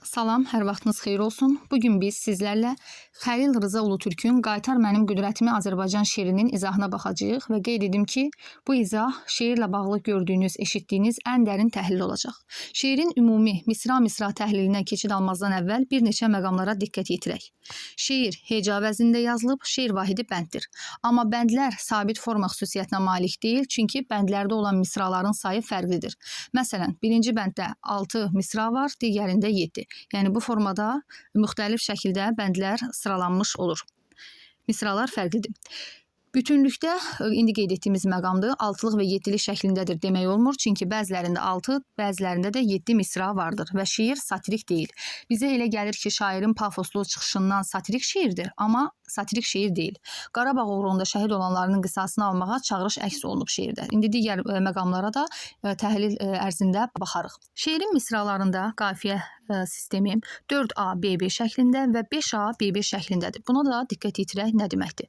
Salam, hər vaxtınız xeyir olsun. Bugün biz sizlərlə Xəlil Rıza Ulutürkün Qaytar Mənim Qüdrətimi Azərbaycan şeirinin izahına baxacağıq və qeyd edim ki, bu izah şeirlə bağlı gördüyünüz, eşitdiyiniz ən dərin təhlil olacaq. Şeirin ümumi misra-misra təhlilinə keçid almazdan əvvəl bir neçə məqamlara diqqət yetirək. Şeir heca vəznində yazılıb, şeir vahidi bənddir. Amma bəndlər sabit forma xüsusiyyətinə malik deyil, çünki bəndlərdə olan misraların sayı fərqlidir. Məsələn, birinci bənddə 6 misra var, digərində 7. Yəni bu formada müxtəlif şəkildə bəndlər sıralanmış olur. Misralar fərqlidir. Bütünlükdə indi qeyd etdiyimiz məqamdır, 6-lıq və 7-lik şəklindədir demək olmur, çünki bəzilərində 6, bəzilərində də 7 misra vardır və şeir satirik deyil. Bizə elə gəlir ki, şairin pafoslu çıxışından satirik şeirdir, amma satirik şeir deyil. Qarabağ uğrunda şəhid olanlarının qisasını almağa çağırış əks olunub şeirdə. İndi digər məqamlara da təhlil ərzində baxarıq. Şeirin misralarında qafiyə sistemi 4A, BB şəklində və 5A, BB şəklindədir. Buna da diqqət yetirək nə deməkdir?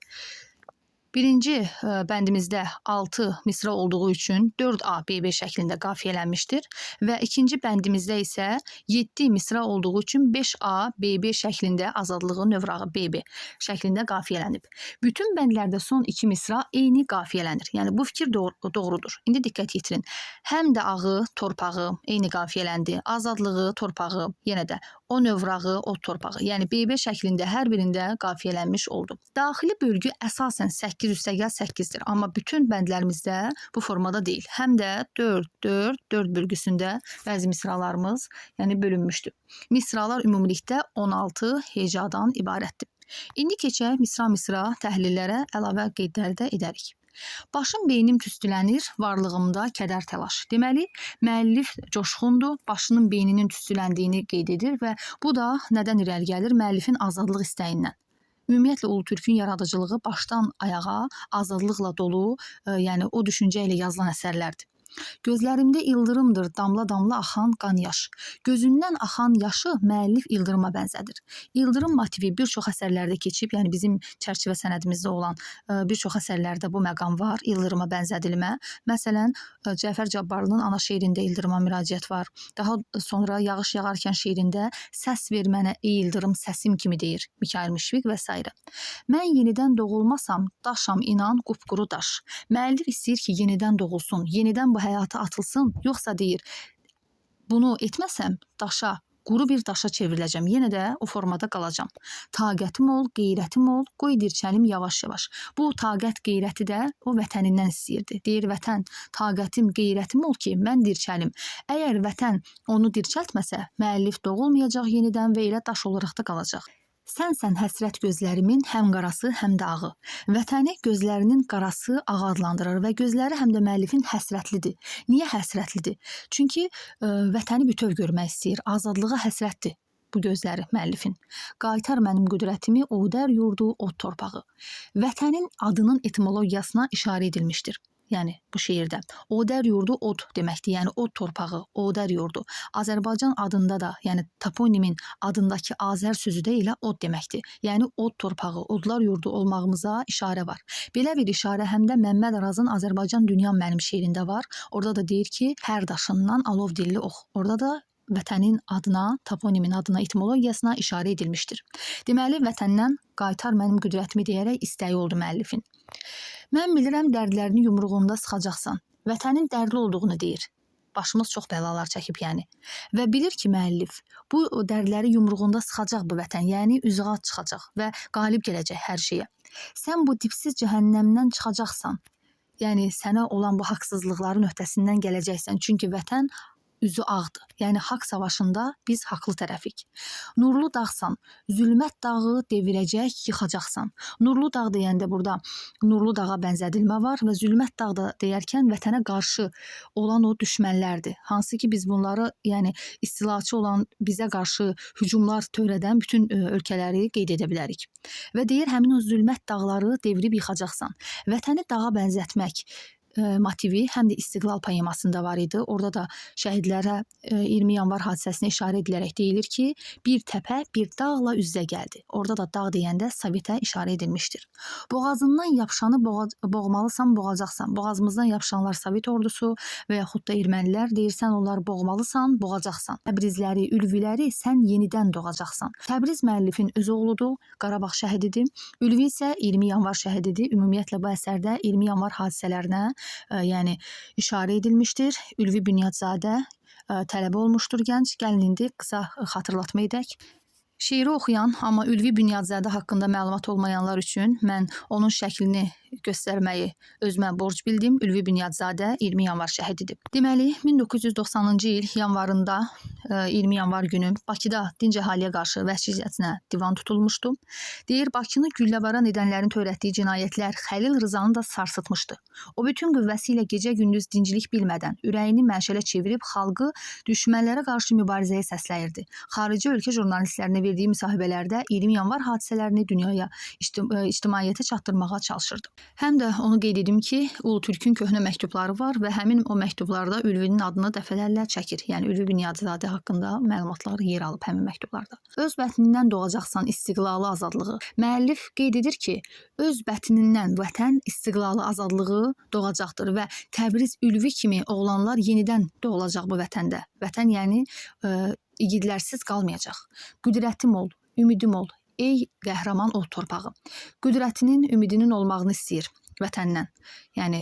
Birinci bəndimizdə 6 misra olduğu üçün 4A, BB şəklində qafiyələnmişdir və ikinci bəndimizdə isə 7 misra olduğu üçün 5A, BB şəklində azadlığı növrağı BB şəklində qafiyələnib. Bütün bəndlərdə son 2 misra eyni qafiyələnir. Yəni bu fikir doğrudur. İndi diqqət yetirin. Həm də ağı, torpağı eyni qafiyələndi. Azadlığı, torpağı, yenə də o növrağı, o torpağı. Yəni BB şəklində hər birində qafiyələnmiş oldu. Daxili bölgü əsasən 8/8-dir. Amma bütün bəndlərimizdə bu formada deyil. Həm də 4 bölgüsündə bəzi misralarımız bölünmüşdür. Misralar ümumilikdə 16 hecadan ibarətdir. İndi keçək misra-misra təhlillərə əlavə qeydlər də edərik. Başım beynim tüstülənir, varlığımda kədər təlaş. Deməli, müəllif coşğundur, başının beyninin tüstüləndiyini qeyd edir və bu da nədən irəli gəlir? Müəllifin azadlıq istəyindən. Ümumiyyətlə, Ulutürkün yaradıcılığı başdan ayağa azadlıqla dolu, yəni o düşüncə ilə yazılan əsərlərdir. Gözlərimdə ildırımdır, damla-damla axan qan yaş. Gözündən axan yaşı müəllif ildırıma bənzədir. İldırım motivi bir çox əsərlərdə keçib, yəni bizim çərçivə sənədimizdə olan bir çox əsərlərdə bu məqam var, ildırıma bənzədilmə. Məsələn, Cəfər Cabbarlının Ana şeirində ildırıma müraciət var. Daha sonra Yağış yağarkən şeirində səs ver mənə ey ildırım səsim kimi deyir Mikayıl Müşfiq və s. Mən yenidən doğulmasam, daşam inan qupquru daş. Müəllif istəyir ki, yenidən doğulsun, yenidən bu həyata atılsın, yoxsa deyir, bunu etməsəm daşa, quru bir daşa çevriləcəm, yenə də o formada qalacam. Taqətim ol, qeyrətim ol, qoy dirçəlim yavaş-yavaş. Bu taqət qeyrəti də o vətənindən istəyirdi. Deyir, vətən, taqətim, qeyrətim ol ki, mən dirçəlim. Əgər vətən onu dirçəltməsə, müəllif doğulmayacaq yenidən və elə daş olaraq da qalacaq. Sənsən həsrət gözlərimin həm qarası, həm də ağı. Vətəni gözlərinin qarası ağı adlandırır və gözləri həm də müəllifin həsrətlidir. Niyə həsrətlidir? Çünki vətəni bütöv görmək istəyir, azadlığa həsrətdir bu gözləri müəllifin. Qaytar mənim qüdrətimi, odər yurdu, od torpağı. Vətənin adının etimologiyasına işarə edilmişdir. Yəni bu şeirdə. Odər yurdu od deməkdir, yəni od torpağı, odər yurdu. Azərbaycan adında da, yəni toponimin adındakı Azər sözü də elə od deməkdir. Yəni od torpağı, odlar yurdu olmağımıza işarə var. Belə bir işarə həm də Məmməd Arazın Azərbaycan Dünyam mənim şeirində var. Orada da deyir ki, hər daşından alov dilli ox. Orada da vətənin adına, toponimin adına, etimologiyasına işarə edilmişdir. Deməli, vətəndən qaytar mənim qüdrətimi deyərək istəyi oldu müəllifin. Mən bilirəm dərdlərini yumruğunda sıxacaqsan. Vətənin dərdli olduğunu deyir. Başımız çox bəlalar çəkib, yəni. Və bilir ki, müəllif, bu dərdləri yumruğunda sıxacaq bu vətən, yəni üzüğa çıxacaq və qalib gələcək hər şeyə. Sən bu dipsiz cəhənnəmdən çıxacaqsan. Yəni, sənə olan bu haqsızlıqların öhdəsindən gələcəksən. Çünki vətən üzü ağdır. Yəni, haqq savaşında biz haqlı tərəfik. Nurlu dağsan, zülmət dağı devirəcək, yıxacaqsan. Nurlu dağ deyəndə burada nurlu dağa bənzədilmə var və zülmət dağ da deyərkən vətənə qarşı olan o düşmənlərdir. Hansı ki, biz bunları, yəni istilaçı olan, bizə qarşı hücumlar törədən bütün ölkələri qeyd edə bilərik. Və deyir, həmin o zülmət dağları devirib yıxacaqsan. Vətəni dağa bənzətmək motivi həm də İstiqlal poemasında var idi. Orada da şəhidlərə 20 yanvar hadisəsinə işarə edilərək deyilir ki, bir təpə bir dağla üz-üzə gəldi. Orada da dağ deyəndə Sovetə işarə edilmişdir. Boğazından yapışanı boğmalısan, boğacaqsan. Boğazımızdan yapışanlar Sovet ordusu və yaxud da ermənilər, deyirsən onlar boğmalısan, boğacaqsan. Təbrizləri, Ülviləri sən yenidən doğacaqsan. Təbriz müəllifin öz oğludur, Qarabağ şəhididir. Ülvi isə 20 yanvar şəhididir. Ümumiyyətlə bu əsərdə 20 yanvar hadisələrinə yəni işarə edilmişdir. Ülvi Bünyadzadə tələbə olmuşdur gənc. Gəlin indi qısa xatırlatma edək. Şeiri oxuyan, amma Ülvi Bünyadzadə haqqında məlumat olmayanlar üçün mən onun şəklini göstərməyi özümə borc bildim. Ülvi Bünyadzadə 20 yanvar şəhididir. Deməli, 1990-cı il yanvarında 20 yanvar günü Bakıda dinc əhaliyə qarşı vəhşicəsinə divan tutulmuşdu. Deyir, Bakını gülləbaran edənlərin törətdiyi cinayətlər Xəlil Rızanı da sarsıtmışdı. O bütün qüvvəsi ilə gecə-gündüz dincilik bilmədən ürəyini məşələ çevirib xalqı düşmənlərə qarşı mübarizəyə səsləyirdi. Xarici ölkə jurnalistlərinə verdiyi müsahibələrdə 20 yanvar hadisələrini dünyaya, ictimaiyyətə çatdırmağa çalışırdı. Həm də onu qeyd edim ki, Ulutürkün köhnə məktubları var və həmin o məktublarda Ülvinin adını dəfələrlə çəkir. Yəni Ülvi Bünyadzadə haqqında məlumatlar yer alıb həmin məktublarda. Öz bətnindən doğacaqsan istiqlalı, azadlığı. Müəllif qeyd edir ki, öz bətnindən vətən istiqlalı, azadlığı doğacaqdır və Təbriz, Ülvi kimi oğlanlar yenidən doğulacaq bu vətəndə. Vətən yəni igidlərsiz qalmayacaq. Qüdrətim ol, ümidim ol. Ey qəhrəman ol torpağı. Qüdrətinin, ümidinin olmağını istəyir vətəndən. Yəni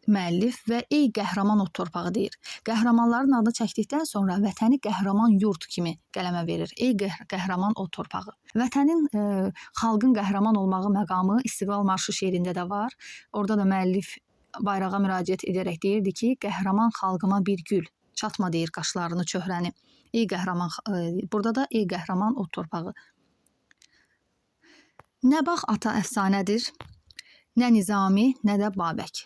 müəllif və ey qəhrəman ol torpağı deyir. Qəhrəmanların adını çəkdikdən sonra vətəni qəhrəman yurt kimi qələmə verir. Ey qəhrəman ol torpağı. Vətənin, xalqın qəhrəman olmağı məqamı İstiqlal marşı şeirində də var. Orada da müəllif bayrağa müraciət edərək deyirdi ki, qəhrəman xalqıma bir gül. Çatma deyir qaşlarını, çöhrəni. Ey qəhrəman, burada da ey qəhrəman ol torpağı. Nə bağ ata əfsanədir, nə Nizami, nə də Babək.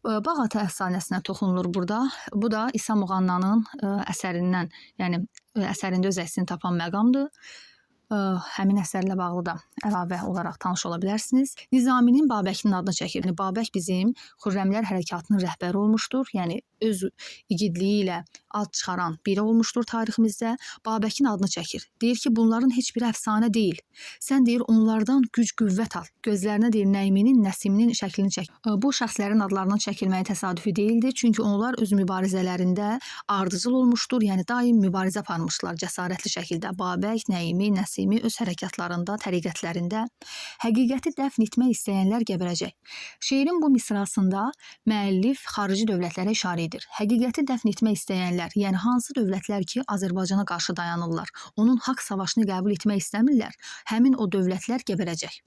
Bağ ata əfsanəsinə toxunulur burada. Bu da İsa Muğannanın əsərindən, yəni əsərində öz əksini tapan məqamdır. Həmin əsərlə bağlı da əlavə olaraq tanış ola bilərsiniz. Nizaminin Babəkinin adını çəkir. Babək bizim Xürrəmlər hərəkatının rəhbəri olmuşdur. Yəni öz igidliyi ilə ad çıxaran biri olmuşdur tariximizdə. Babəkin adını çəkir. Deyir ki, bunların heç biri əfsanə deyil. Sən deyir, onlardan güc-qüvvət al. Gözlərinə deyir, Nəiminin, Nəsiminin şəklini çək. Bu şəxslərin adlarının çəkilməyi təsadüfi deyildi. Çünki onlar öz mübarizələrində ardıcıl olmuşdur. Yəni daim mübarizə aparmışlar cəsarətli şəkildə. Babək, Nəimi, Nəsimi öz hərəkatlarında, təriqətlərində həqiqəti dəfn etmək istəyənlər gəbərəcək. Şeirin bu misrasında müəllif xarici dövlətlərə işarə edir. Həqiqəti dəfn etmək istəyənlər, yəni hansı dövlətlər ki, Azərbaycana qarşı dayanırlar, onun haqq savaşını qəbul etmək istəmirlər, həmin o dövlətlər gəbərəcək.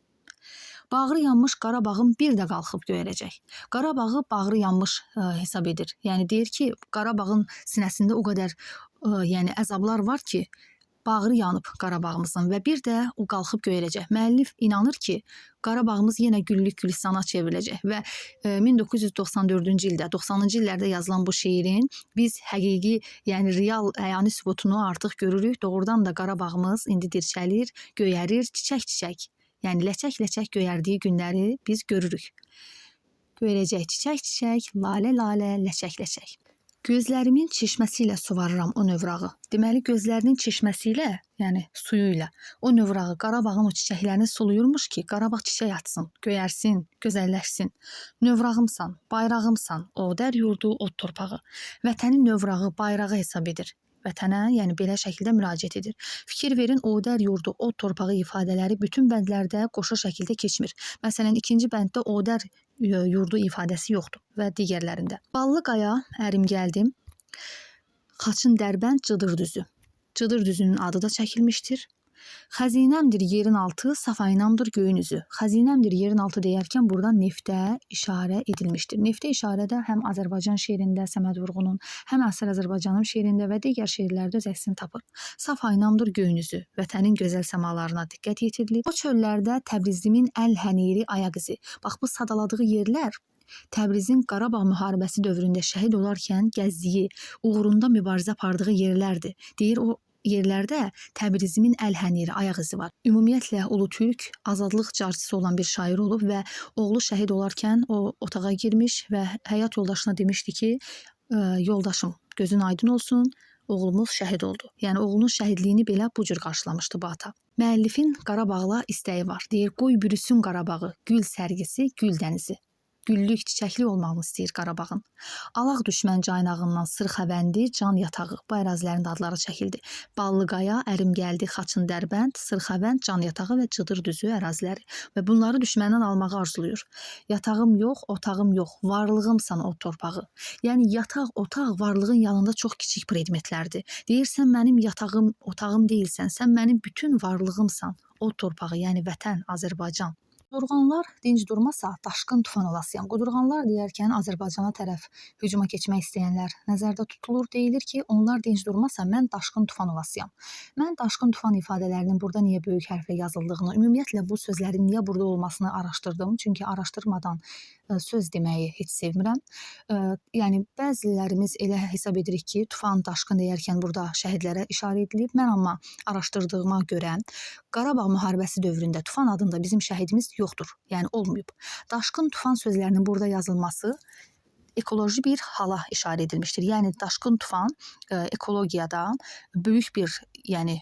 Bağrı yanmış Qarabağın bir də qalxıb göyərəcək. Qarabağı bağrı yanmış hesab edir. Yəni deyir ki, Qarabağın sinəsində o qədər yəni əzablar var ki, bağrı yanıb Qarabağımızın və bir də o qalxıb göyərəcək. Müəllif inanır ki, Qarabağımız yenə güllük gülistana çevriləcək və 1994-cü ildə, 90-cı illərdə yazılan bu şeirin biz həqiqi, yəni real əyani sübutunu artıq görürük. Doğrudan da Qarabağımız indi dirçəlir, göyərir, çiçək-çiçək, yəni ləçək-ləçək göyərdiyi günləri biz görürük. Göyərəcək çiçək-çiçək, lalə-lalə, ləçək-ləçək. Gözlərimin çeşməsi ilə suvarıram o növrağı. Deməli, gözlərinin çeşməsi ilə, yəni suyu ilə o növrağı, Qarabağın o çiçəklərini suluyurmuş ki, Qarabağ çiçək açsın, göyərsin, gözəlləşsin. Növrağımsan, bayrağımsan, o dər yurdu, o torpağı. Vətənin növrağı, bayrağı hesab edir. Vətənə, yəni belə şəkildə müraciət edir. Fikir verin, o dər yurdu, o torpağı ifadələri bütün bəndlərdə qoşa şəkildə keçmir. Məsələn, ikinci bənddə o dər yurdu ifadəsi yoxdur və digərlərində. Ballı qaya, ərim gəldim, xaçın dərbənd cıdır düzü. Cıdır düzünün adı da çəkilmişdir. Xəzinəmdir yerin altı, safaynamdır göyün üzü. Xəzinəmdir yerin altı deyərkən burada neftə işarə edilmişdir. Neftə işarə də həm Azərbaycan şeirində Səməd Vurğunun, həm Əsər Azərbaycanım şeirində və digər şeirlərdə öz əksini tapır. Safaynamdır göyün üzü, vətənin gözəl səmalarına diqqət yetirilib. O çöllərdə Təbrizimin əl həniri ayaq izi. Bax, bu sadaladığı yerlər Təbrizin Qarabağ müharibəsi dövründə şəhid olarkən gəzdiyi, uğrunda mübarizə apardığı yerlərdir. Deyir, o yerlərdə Təbrizimin Əl-Həniri ayaq izi var. Ümumiyyətlə Ulu Türk azadlıq carçısı olan bir şair olub və oğlu şəhid olarkən o otağa girmiş və həyat yoldaşına demişdi ki, yoldaşım, gözün aydın olsun, oğlumuz şəhid oldu. Yəni oğlunun şəhidliyini belə bu cür qarşılamışdı bu ata. Müəllifin Qarabağla istəyi var. Deyir, qoy bürüsün Qarabağı, gül sərgisi, gül dənizi. Güllük, çiçəkli olmağını istəyir Qarabağın. Alaq düşmən caynağından Sırxavəndi, can yatağı. Bu ərazilərin də adları çəkildi. Ballıqaya, Ərim gəldi, Xaçın Dərbənd, Sırxavənd, can yatağı və Cıdır düzü əraziləri. Və bunları düşməndən almağı arzuluyur. Yatağım yox, otağım yox, varlığımsan o torpağı. Yəni yataq, otaq varlığın yanında çox kiçik predmetlərdir. Deyirsən mənim yatağım, otağım deyilsən, sən mənim bütün varlığımsan o torpağı, yəni vətən, Azərbaycan. Qudurğanlar dinc durmasa daşqın tufan olasıyam. Qudurğanlar deyərkən Azərbaycana tərəf hücuma keçmək istəyənlər nəzərdə tutulur. Deyilir ki, onlar dinc durmasa mən daşqın tufan olasıyam. Mən daşqın tufan ifadələrinin burada niyə böyük hərflə yazıldığını, ümumiyyətlə bu sözlərin niyə burada olmasını araşdırdım. Çünki araşdırmadan söz deməyi heç sevmirəm. Yəni bəzilərimiz elə hesab edirik ki, tufan, daşqın deyərkən burada şəhidlərə işarə edilib. Mən amma araşdırdığıma görə Qarabağ müharibəsi dövründə tufan adında bizim şəhidimiz yoxdur. Yəni olmayıb. Daşqın, tufan sözlərinin burada yazılması ekoloji bir hala işarə edilmişdir. Yəni daşqın, tufan ekologiyada böyük bir, yəni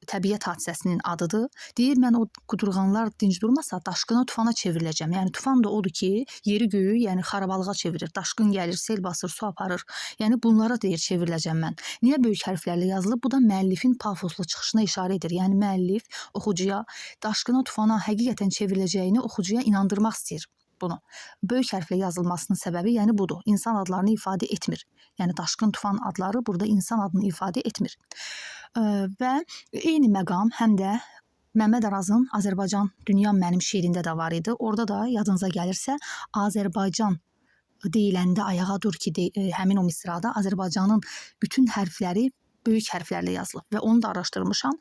təbiət hadisəsinin adıdır. Deyir, mən o qudurğanlar dinc durmasa daşqına, tufana çevriləcəm. Yəni tufan da odur ki, yeri göyü, yəni xarabalığa çevirir. Daşqın gəlir, sel basır, su aparır. Yəni bunlara deyir çevriləcəm mən. Niyə böyük hərflərlə yazılıb? Bu da müəllifin pafoslu çıxışına işarə edir. Yəni müəllif oxucuya daşqına, tufana həqiqətən çevriləcəyini oxucuya inandırmaq istəyir. Bunu böyük hərflə yazılmasının səbəbi yəni budur. İnsan adlarını ifadə etmir. Yəni daşqın, tufan adları burada insan adını ifadə etmir. Və eyni məqam həm də Məmməd Arazın Azərbaycan Dünyam mənim şeirində də var idi. Orada da yadınıza gəlirsə Azərbaycan deyiləndə ayağa dur ki, həmin o misrada Azərbaycanın bütün hərfləri böyük hərflərlə yazılıb və onu da araşdırmışam.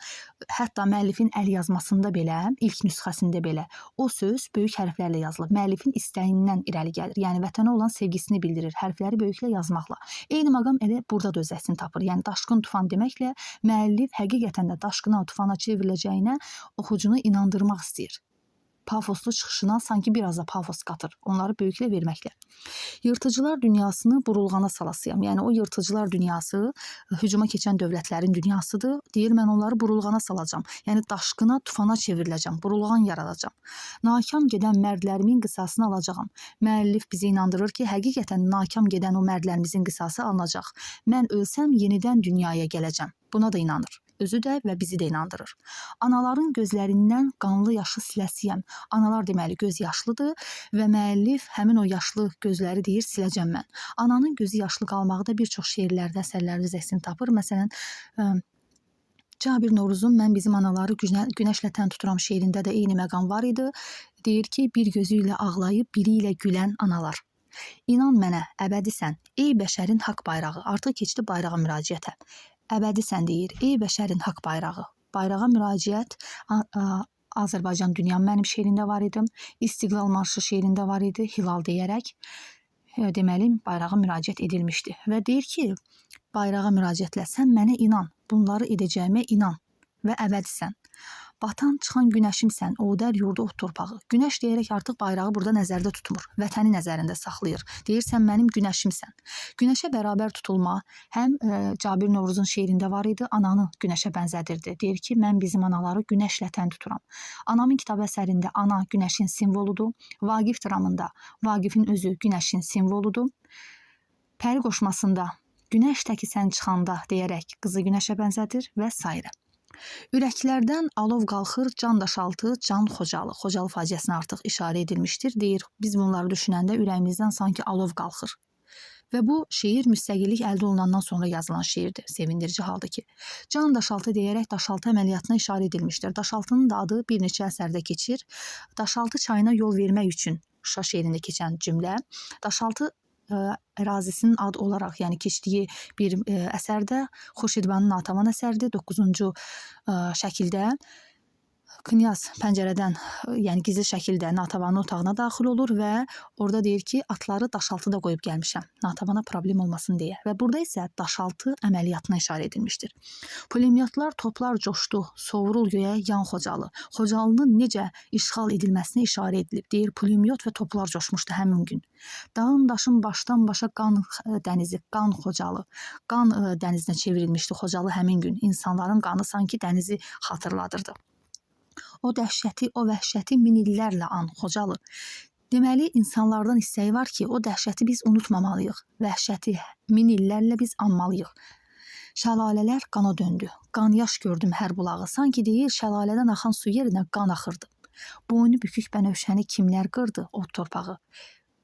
Hətta müəllifin əl yazmasında belə, ilk nüsxəsində belə o söz böyük hərflərlə yazılıb. Müəllifin istəyindən irəli gəlir. Yəni vətənə olan sevgisini bildirir, hərfləri böyüklə yazmaqla. Eyni məqam elə burada da öz əksini tapır. Yəni daşqın, tufan deməklə müəllif həqiqətən də daşqına, tufana çevriləcəyinə oxucunu inandırmaq istəyir. Pafoslu çıxışına sanki biraz da pafos qatır, onları böyüklə verməklə. Yırtıcılar dünyasını burulğana salasıyam. Yəni o yırtıcılar dünyası hücuma keçən dövlətlərin dünyasıdır. Deyir, mən onları burulğana salacam. Yəni daşqına, tufana çevriləcəm, burulğan yaradacam. Nakam gedən mərdlərimin qisasını alacağam. Müəllif bizi inandırır ki, həqiqətən nakam gedən o mərdlərimizin qisası alınacaq. Mən ölsəm yenidən dünyaya gələcəm. Buna da inanır. Özü də və bizi də inandırır. Anaların gözlərindən qanlı yaşı siləsiyəm. Analar deməli göz yaşlıdır və müəllif həmin o yaşlı gözləri deyir siləcəm mən. Ananın gözü yaşlı qalmağı da bir çox şeirlərdə, əsərlərdə əksini tapır. Məsələn, Cabir Novruzun Mən bizim anaları günəşlə tən tuturam şeirində də eyni məqam var idi. Deyir ki, bir gözü ilə ağlayıb, biri ilə gülən analar. İnan mənə, əbədisən, ey bəşərin haqq bayrağı. Artıq keçdi bayrağa müraciətə. Əbədisən deyir, ey bəşərin haqq bayrağı. Bayrağa müraciət Azərbaycan Dünyam mənim şeirində var idi. İstiqlal marşı şeirində var idi, hilal deyərək. Deməli, bayrağa müraciət edilmişdi. Və deyir ki, bayrağa müraciətlə sən mənə inan, bunları edəcəyimə inan və əbədisən. Batan çıxan günəşimsən, o dər yurdu o torpağı. Günəş deyərək artıq bayrağı burada nəzərdə tutmur, vətəni nəzərində saxlayır. Deyirsən mənim günəşimsən. Günəşə bərabər tutulma həm Cabir Novruzun şeirində var idi, ananı günəşə bənzədirdi. Deyir ki, mən bizim anaları günəşlə tən tuturam. Anamın kitab əsərində ana günəşin simvoludur. Vaqif dramında Vaqifin özü günəşin simvoludur. Pəri qoşmasında günəş təki sən çıxanda deyərək qızı günəşə bənzədir və s. Ürəklərdən alov qalxır, can daşaltı, can Xocalı. Xocalı faciəsinə artıq işarə edilmişdir. Deyir, biz bunları düşünəndə ürəyimizdən sanki alov qalxır. Və bu şeir müstəqillik əldə olunandan sonra yazılan şeirdir. Sevindirici haldır ki. Can daşaltı deyərək daşaltı əməliyyatına işarə edilmişdir. Daşaltının da adı bir neçə əsərdə keçir. Daşaltı çayına yol vermək üçün Şuşa şeirində keçən cümlə. Daşaltı ərazisinin adı olaraq, yəni keçdiyi bir əsərdə Xurşidbanın Natəvan əsərdir, 9-cu şəkildə Knyaz pəncərədən, yəni gizli şəkildə Natavanın otağına daxil olur və orada deyir ki, atları daşaltıda qoyub gəlmişəm. Natavana problem olmasın deyə. Və burada isə daşaltı əməliyyatına işarə edilmişdir. Pulemyotlar, toplar coşdu, sovrul göyə yan Xocalı. Xocalının necə işğal edilməsinə işarə edilib. Deyir, pulemyot və toplar coşmuşdu həmin gün. Dağın daşın başdan başa qan dənizi, qan Xocalı. Qan dənizinə çevrilmişdi Xocalı həmin gün. İnsanların qanı sanki dənizi xatırladırdı. O dəhşəti, o vəhşəti min illərlə an Xocalı. Deməli, insanlardan istəyi var ki, o dəhşəti biz unutmamalıyıq. Vəhşəti min illərlə biz anmalıyıq. Şəlalələr qana döndü. Qan yaş gördüm hər bulağı. Sanki deyir, şəlalədən axan su yerinə qan axırdı. Boynu bükük bənövşəni kimlər qırdı, o torpağı.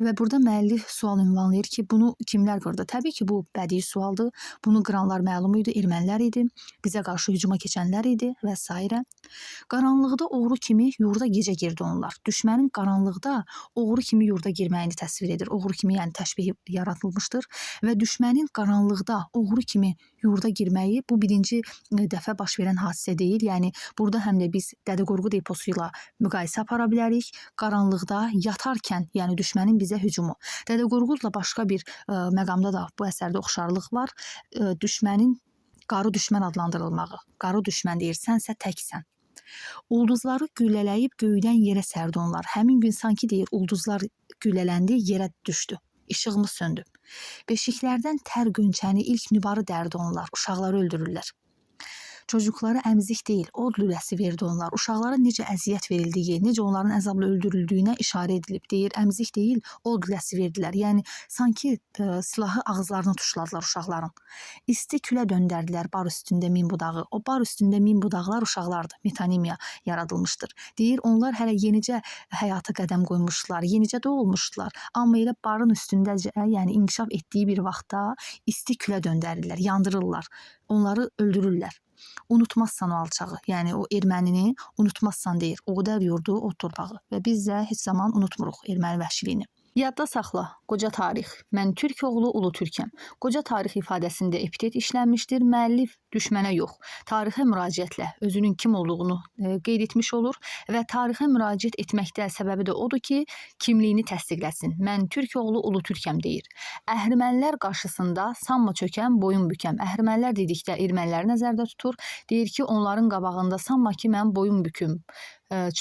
Və burada müəllif sual ünvanlayır ki, bunu kimlər qırdı? Təbii ki, bu bədii sualdır. Bunu qıranlar məlum idi, ermənilər idi. Bizə qarşı hücuma keçənlər idi və s. Qaranlıqda oğru kimi yurda gecə girdi onlar. Düşmənin qaranlıqda oğru kimi yurda girməyini təsvir edir. Oğru kimi, yəni təşbih yaradılmışdır. Və düşmənin qaranlıqda oğru kimi yurda girməyi bu birinci dəfə baş verən hadisə deyil. Yəni, burada həm də biz Dədə Qorqud eposu ilə müqayisə apara bilərik. Qaranlıqda yatarkən, yəni düşmənin bizə hücumu. Dədə Qorqudla başqa bir məqamda da bu əsərdə oxşarlıq var. Düşmənin qarı düşmən adlandırılmağı. Qarı düşmən deyir, sənsə təksən. Ulduzları güllələyib göydən yerə sərdi onlar. Həmin gün sanki deyir, ulduzlar güllələndi, yerə düşdü. İşığımız söndü. Beşiklərdən tər gönçəni ilk nübarı dərdi onlar. Uşaqları öldürürlər. Çocuklara əmzik deyil, od lüləsi verdi onlar. Uşaqlara necə əziyyət verildiyi, necə onların əzabla öldürüldüyünə işarə edilib. Deyir, əmzik deyil, od lüləsi verdilər. Yəni, sanki silahı ağızlarına tuşladılar uşaqların. İsti külə döndərdilər bar üstündə min budağı. O bar üstündə min budaqlar uşaqlardır. Metonimiya yaradılmışdır. Deyir, onlar hələ yenicə həyata qədəm qoymuşdular, yenicə doğulmuşdular. Amma elə barın üstündəcə, yəni inkişaf etdiyi bir vaxtda isti külə döndərirlər, yandırırlar. Onları öldürürlər. Unutmazsan o alçağı, yəni o ermənini unutmazsan deyir. Oğudər yurdu, o torpağı və biz də heç zaman unutmuruq erməni vəhşiliyini. Yadda saxla, qoca tarix. Mən türk oğlu ulu türkəm. Qoca tarix ifadəsində epitet işlənmişdir. Müəllif düşmənə yox, tarixə müraciətlə özünün kim olduğunu qeyd etmiş olur və tarixə müraciət etməkdə səbəbi də odur ki, kimliyini təsdiqləsin. Mən türk oğlu ulu türkəm deyir. Əhrimənlər qarşısında sanma çökəm, boyun bükəm. Əhrimənlər dedikdə erməniləri nəzərdə tutur. Deyir ki, onların qabağında sanma ki, mən boyun büküm,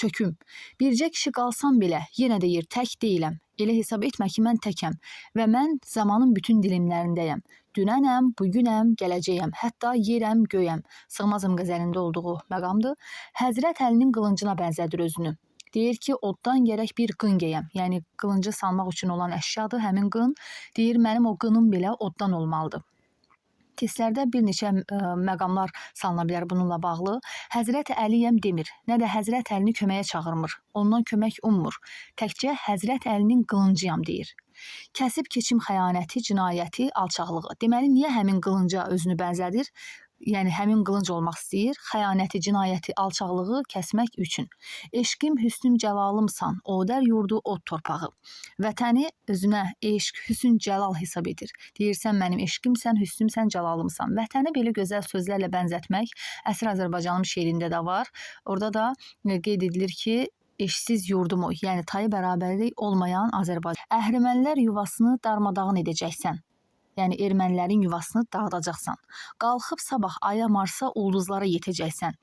çöküm. Bircə kişi qalsam belə, yenə deyir, tək deyiləm. Elə hesab etmə ki, mən təkəm və mən zamanın bütün dilimlərindəyəm. Dünənəm, bugünəm, gələcəyəm, hətta yerəm, göyəm. Sığmazım qəzəlində olduğu məqamdır. Həzrət Əlinin qılıncına bənzədir özünü. Deyir ki, oddan gərək bir qın geyəm. Yəni, qılıncı salmaq üçün olan əşyadır, həmin qın. Deyir, mənim o qınım belə oddan olmalıdır. Testlərdə bir neçə məqamlar salına bilər bununla bağlı. Həzrət Əliyəm demir, nə də Həzrət Əlini köməyə çağırmır. Ondan kömək ummur. Təkcə Həzrət Əlinin qılıncıyam deyir. Kəsib keçim xəyanəti, cinayəti, alçaqlığı. Deməli, niyə həmin qılınca özünü bənzədir? Yəni, həmin qılınc olmaq istəyir, xəyanəti, cinayəti, alçaqlığı kəsmək üçün. Eşqim, hüsnüm, cəlalımsan, Oğudər yurdu, od torpağı. Vətəni özünə eşq, hüsn, cəlal hesab edir. Deyirsən, mənim eşqimsən, hüsnümsən, cəlalımsan. Vətəni belə gözəl sözlərlə bənzətmək əsr Azərbaycanım şeirində də var. Orada da qeyd edilir ki, eşsiz yurdumu, yəni tayı bərabərlik olmayan Azərbaycan. Əhrimənlər yuvasını darmadağın edəcəksən. Yəni, ermənilərin yuvasını dağıdacaqsan. Qalxıb sabah aya, Marsa, ulduzlara yetəcəksən.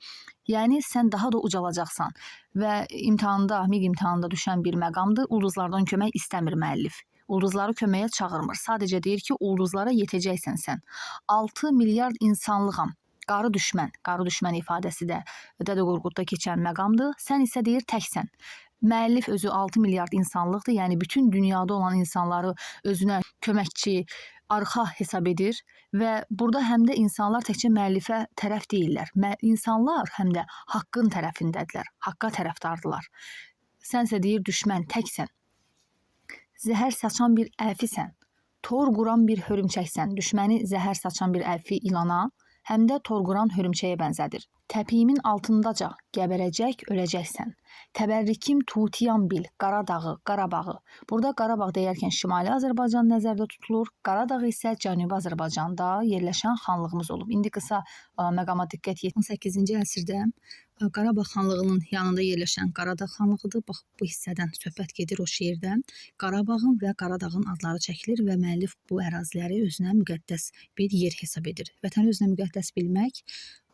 Yəni, sən daha da ucalacaqsan. Və imtihanda, MİQ imtihanında düşən bir məqamdır. Ulduzlardan kömək istəmir müəllif. Ulduzları köməyə çağırmır. Sadəcə deyir ki, ulduzlara yetəcəksən sən. 6 milyard insanlığam. Qarı düşmən ifadəsi də Dədə Qorqudda keçən məqamdır. Sən isə deyir, təksən. Müəllif özü 6 milyard insanlıqdır. Yəni, bütün dünyada olan insanları özünə köməkçi, arxa hesab edir və burada həm də insanlar təkcə müəllifə tərəf deyirlər. İnsanlar həm də haqqın tərəfindədirlər, haqqa tərəfdardılar. Sənsə deyir, düşmən, təksən. Zəhər saçan bir əlfisən, tor quran bir hörümçəksən. Düşməni zəhər saçan bir əlfi ilana, həm də tor quran hörümçəyə bənzədir. Təpiyimin altındaca gəbərəcək, öləcəksən. Təbərrikim tutiyam bil, Qaradağı, Qarabağı. Burada Qarabağ deyərkən Şimali Azərbaycan nəzərdə tutulur. Qaradağ isə Cənubi Azərbaycanda yerləşən xanlığımız olub. İndi qısa məqama diqqət yetin. 18-ci əsrdə Qarabağ xanlığının yanında yerləşən Qaradağ xanlığıdır. Bax, bu hissədən söhbət gedir o şeirdə. Qarabağın və Qaradağın adları çəkilir və müəllif bu əraziləri özünə müqəddəs bir yer hesab edir. Vətəni özünə müqəddəs bilmək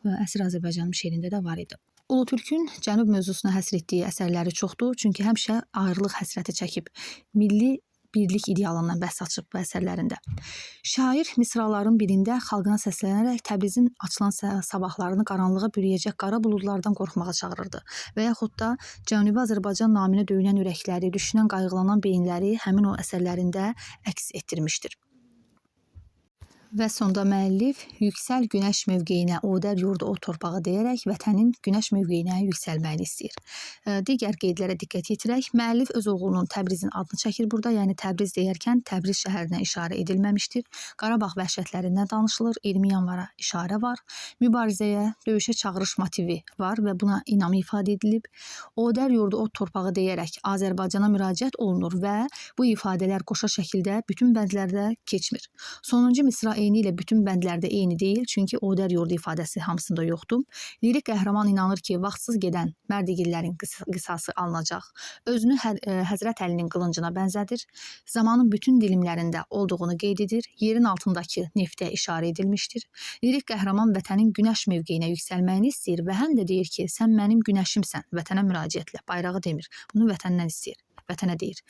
əsr Azərbaycanın şeirində də var idi. Ulutürkün cənub mövzusuna həsr etdiyi əsərləri çoxdur, çünki həmişə ayrılıq həsrəti çəkib, milli birlik idealından bəhs açıb bu əsərlərində. Şair misraların birində xalqına səslənərək Təbrizin açılan sabahlarını qaranlığa bürüyəcək qara buludlardan qorxmağa çağırırdı və yaxud da Cənubi Azərbaycan naminə döyünən ürəkləri, düşünən, qayğılanan beyinləri həmin o əsərlərində əks etdirmişdir. Və sonda müəllif yüksəl günəş mövqeyinə, odər yurdu o torpağı deyərək vətənin günəş mövqeyinə yüksəlməyini istəyir. Digər qeydlərə diqqət yetirək, müəllif öz oğlunun Təbrizin adını çəkir burada, yəni Təbriz deyərkən Təbriz şəhərinə işarə edilməmişdir. Qarabağ vəhşətlərindən danışılır, 20 yanvara işarə var, mübarizəyə, döyüşə çağırış motivi var və buna inamı ifadə edilib. Odər yurdu o torpağı deyərək Azərbaycana müraciət olunur və bu ifadələr qoşa şəkildə bütün bəndlərdə keçmir. Sonuncu misra eyni ilə bütün bəndlərdə eyni deyil, çünki odər yurdu ifadəsi hamısında yoxdur. Lirik qəhrəman inanır ki, vaxtsız gedən mərdigillərin qisası alınacaq. Özünü Həzrət Əlinin qılıncına bənzədir. Zamanın bütün dilimlərində olduğunu qeyd edir. Yerin altındakı neftə işarə edilmişdir. Lirik qəhrəman vətənin günəş mövqeyinə yüksəlməyini istəyir və həm də deyir ki, sən mənim günəşimsən, vətənə müraciətlə, bayrağı demir. Bunu vətəndən istəyir. Vətənə deyir.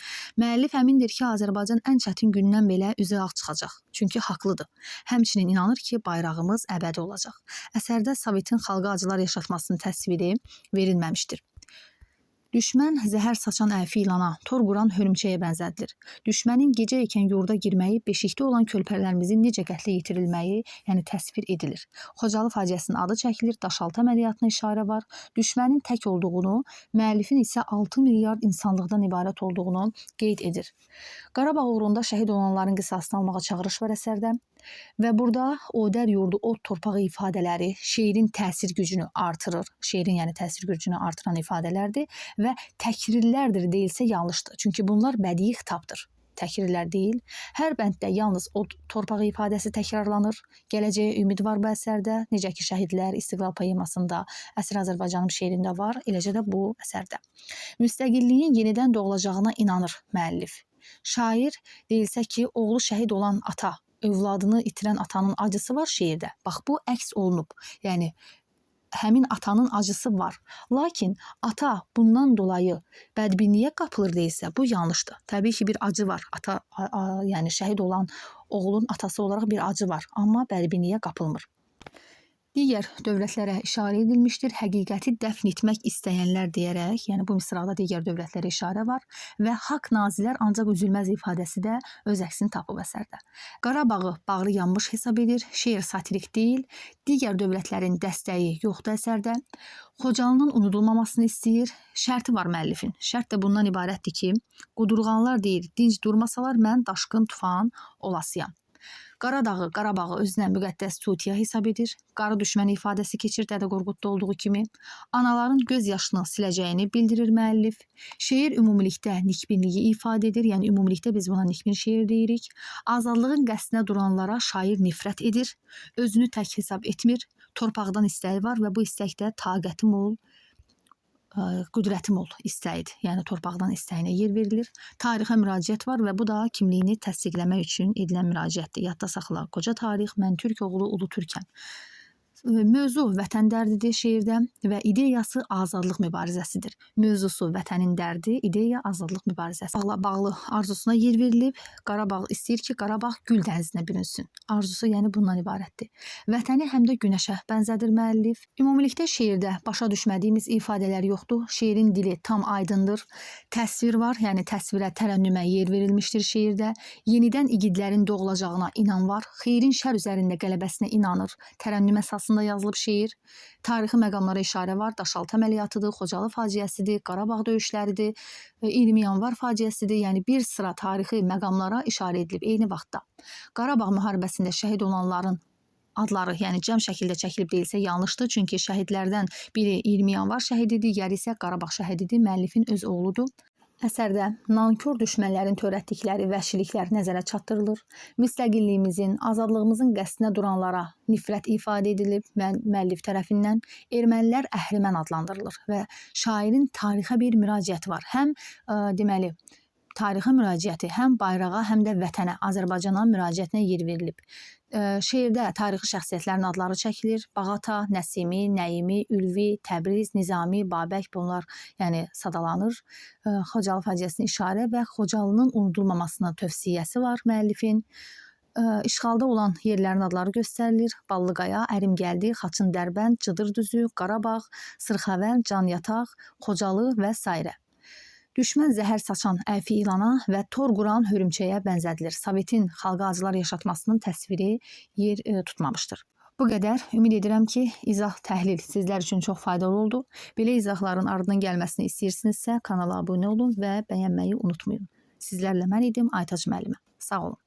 Müəllif əmindir ki, Azərbaycan ən çətin gündən belə üzə ağ çıxacaq. Çünki haqlıdır. Həmçinin inanır ki, bayrağımız əbədi olacaq. Əsərdə Sovetin xalqa acılar yaşatmasının təsviri verilməmişdir. Düşmən zəhər saçan əfi ilana, tor quran hörümçəyə bənzədilir. Düşmənin gecə ikən yurda girməyi, beşikdə olan körpələrimizin necə qətlə yetirilməyi, yəni təsvir edilir. Xocalı faciəsinin adı çəkilir, Daşaltı əməliyyatına işarə var. Düşmənin tək olduğunu, müəllifin isə 6 milyard insanlıqdan ibarət olduğunu qeyd edir. Qarabağ uğrunda şəhid olanların qisasını almağa çağırış var əsərdə. Və burada odər yurdu, o torpağı ifadələri şeirin təsir gücünü artırır. Şeirin yəni təsir gücünü artıran ifadələrdir və təkrirlərdir deyilsə yanlışdır. Çünki bunlar bədii xitabdır. Təkrirlər deyil. Hər bənddə yalnız o torpağı ifadəsi təkrarlanır. Gələcəyə ümid var bu əsərdə. Necə ki, şəhidlər İstiqlal poemasında, əsr Azərbaycanım şeirində var, eləcə də bu əsərdə. Müstəqilliyin yenidən doğulacağına inanır müəllif. Şair deyilsə ki, oğlu şəhid olan ata, övladını itirən atanın acısı var şeirdə. Bax, bu əks olunub. Yəni, həmin atanın acısı var. Lakin ata bundan dolayı bədbinliyə qapılır deyilsə, bu yanlışdır. Təbii ki, bir acı var. Ata, yəni şəhid olan oğlun atası olaraq bir acı var. Amma bədbinliyə qapılmır. Digər dövlətlərə işarə edilmişdir. Həqiqəti dəfn etmək istəyənlər deyərək, yəni bu misrada digər dövlətlərə işarə var və haqq nazilər ancaq üzülməz ifadəsi də öz əksini tapıb əsərdə. Qarabağı bağrı yanmış hesab edir, şeir satirik deyil, digər dövlətlərin dəstəyi yoxdur əsərdə. Xocalının unudulmamasını istəyir, şərti var müəllifin. Şərt də bundan ibarətdir ki, qudurğanlar deyir, dinc durmasalar mən daşqın tufan olasıyam. Qaradağı, Qarabağı özünə müqəddəs tutiya hesab edir. Qarı düşməni ifadəsi keçir Dədə Qorqudda olduğu kimi. Anaların göz yaşını siləcəyini bildirir müəllif. Şeir ümumilikdə nikbinliyi ifadə edir. Yəni ümumilikdə biz buna nikbin şeir deyirik. Azadlığın qəsdinə duranlara şair nifrət edir. Özünü tək hesab etmir. Torpaqdan istəyi var və bu istəkdə taqətim ol, qüdrətim ol istəyidir. Yəni torpaqdan istəyinə yer verilir. Tarixə müraciət var və bu da kimliyini təsdiqləmək üçün edilən müraciətdir. Yadda saxla, qoca tarix, mən türk oğlu ulu türkəm. Mövzu vətən dərdidir şeirdə və ideyası azadlıq mübarizəsidir. Mövzusu vətənin dərdi, ideya azadlıq mübarizəsi. Bağlı arzusuna yer verilib. Qarabağ istəyir ki, Qarabağ gül dənizinə bürünsün. Arzusu yəni bundan ibarətdir. Vətəni həm də günəşə bənzədir müəllif. Ümumilikdə şeirdə başa düşmədiyimiz ifadələr yoxdur. Şeirin dili tam aydındır. Təsvir var, yəni təsvirə, tərənnümə yer verilmişdir şeirdə. Yenidən igidlərin doğulacağına inan var. Xeyrin şər üzərində qələbəsinə inanır. Tərənnüm əsasında yazılıb şeir. Tarixi məqamlara işarə var. Daşaltı əməliyyatıdır, Xocalı faciəsidir, Qarabağ döyüşləridir, 20 yanvar faciəsidir. Yəni bir sıra tarixi məqamlara işarə edilib eyni vaxtda. Qarabağ müharibəsində şəhid olanların adları, yəni cəm şəkildə çəkilib deyilsə yanlışdır. Çünki şəhidlərdən biri 20 yanvar şəhididir, digəri isə Qarabağ şəhididir. Müəllifin öz oğludur. Əsərdə nankor düşmənlərin törətdikləri vəhşiliklər nəzərə çatdırılır. Müstəqilliyimizin, azadlığımızın qəsdinə duranlara nifrət ifadə edilib müəllif tərəfindən. Ermənilər əhrimən adlandırılır və şairin tarixə bir müraciəti var. Həm deməli tarixə müraciəti, həm bayrağa, həm də vətənə, Azərbaycana müraciətinə yer verilib. Şeirdə tarixi şəxsiyyətlərin adları çəkilir. Bağata, Nəsimi, Nəyimi, Ülvi, Təbriz, Nizami, Babək bunlar yəni sadalanır. Xocalı faciəsinə işarə və Xocalının unudulmamasına tövsiyəsi var müəllifin. İşğalda olan yerlərin adları göstərilir. Ballıqaya, Ərimgəldi, Xaçın Dərbənd, Cıdırdüzü, Qarabağ, Sırxavənd, Canyataq, Xocalı və s. Düşmən zəhər saçan əfi ilana və tor quran hörümçəyə bənzədilir. Sovetin xalqa acılar yaşatmasının təsviri yer tutmamışdır. Bu qədər. Ümid edirəm ki, izah, təhlil sizlər üçün çox faydalı oldu. Belə izahların ardından gəlməsini istəyirsinizsə kanala abunə olun və bəyənməyi unutmayın. Sizlərlə mən idim Aytac müəllimə. Sağ olun.